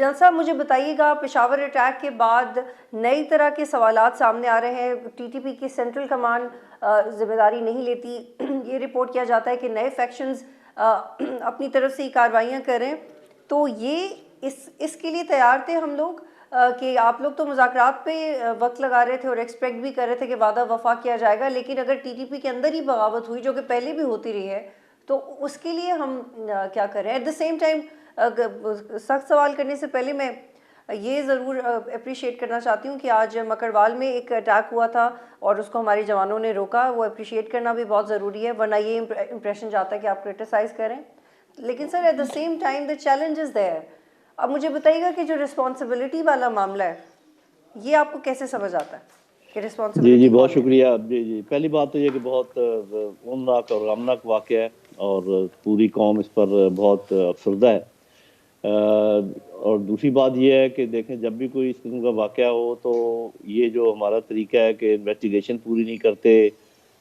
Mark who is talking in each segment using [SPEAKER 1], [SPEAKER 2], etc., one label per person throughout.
[SPEAKER 1] जहाँ साहब मुझे बताइएगा, पेशावर अटैक के बाद नई तरह के सवालात सामने आ रहे हैं। टीटीपी की सेंट्रल कमान जिम्मेदारी नहीं लेती। ये रिपोर्ट किया जाता है कि नए फैक्शंस अपनी तरफ से ही कार्रवाइयाँ करें। तो ये इसके लिए तैयार थे हम लोग कि आप लोग तो मुज़ाकरात पे वक्त लगा रहे थे और एक्सपेक्ट भी कर रहे थे कि वादा वफा किया जाएगा, लेकिन अगर टीटीपी के अंदर ही बगावत हुई, जो कि पहले भी होती रही है, तो उसके लिए हम क्या करें। एट द सेम टाइम सख्त सवाल करने से पहले मैं ये ज़रूर अप्रिशिएट करना चाहती हूँ कि आज मकड़वाल में एक अटैक हुआ था और उसको हमारे जवानों ने रोका। वो अप्रिशिएट करना भी बहुत ज़रूरी है, वरना ये इंप्रेशन जाता है कि आप क्रिटिसाइज़ करें। लेकिन sir at the same time the challenge is there. अब मुझे बताइएगा कि जो रिस्पॉन्सिबिलिटी वाला मामला है, ये आपको कैसे समझ आता है कि
[SPEAKER 2] जी जी,
[SPEAKER 1] रिस्पॉन्सिबिलिटी
[SPEAKER 2] बहुत
[SPEAKER 1] कौन है।
[SPEAKER 2] शुक्रिया। जी जी, पहली बात तो ये कि बहुत गमनाक और गमनाक वाक़या है और पूरी कौम इस पर बहुत अफसरदा है। और दूसरी बात ये है कि देखें, जब भी कोई इस किस्म का वाक़या हो तो ये जो हमारा तरीका है कि इन्वेस्टिगेशन पूरी नहीं करते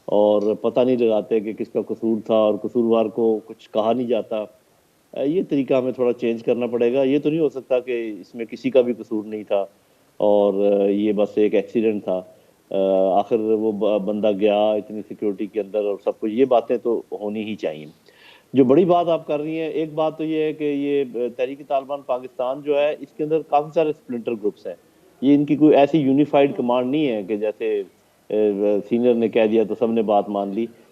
[SPEAKER 2] और पता नहीं लगाते कि किसका कसूर था और कसूरवार को कुछ कहा नहीं जाता। ये तरीका हमें थोड़ा चेंज करना पड़ेगा। ये तो नहीं हो सकता कि इसमें किसी का भी कसूर नहीं था और ये बस एक एक्सीडेंट था। आखिर वो बंदा गया इतनी सिक्योरिटी के अंदर और सब कुछ, ये बातें तो होनी ही चाहिए। जो बड़ी बात आप कर रही हैं, एक बात तो ये है कि ये तहरीक तालिबान पाकिस्तान जो है, इसके अंदर काफ़ी सारे स्प्लिंटर ग्रुप्स हैं। ये इनकी कोई ऐसी यूनिफाइड कमांड नहीं है कि जैसे सीनियर ने कह दिया तो सबने बात मान ली।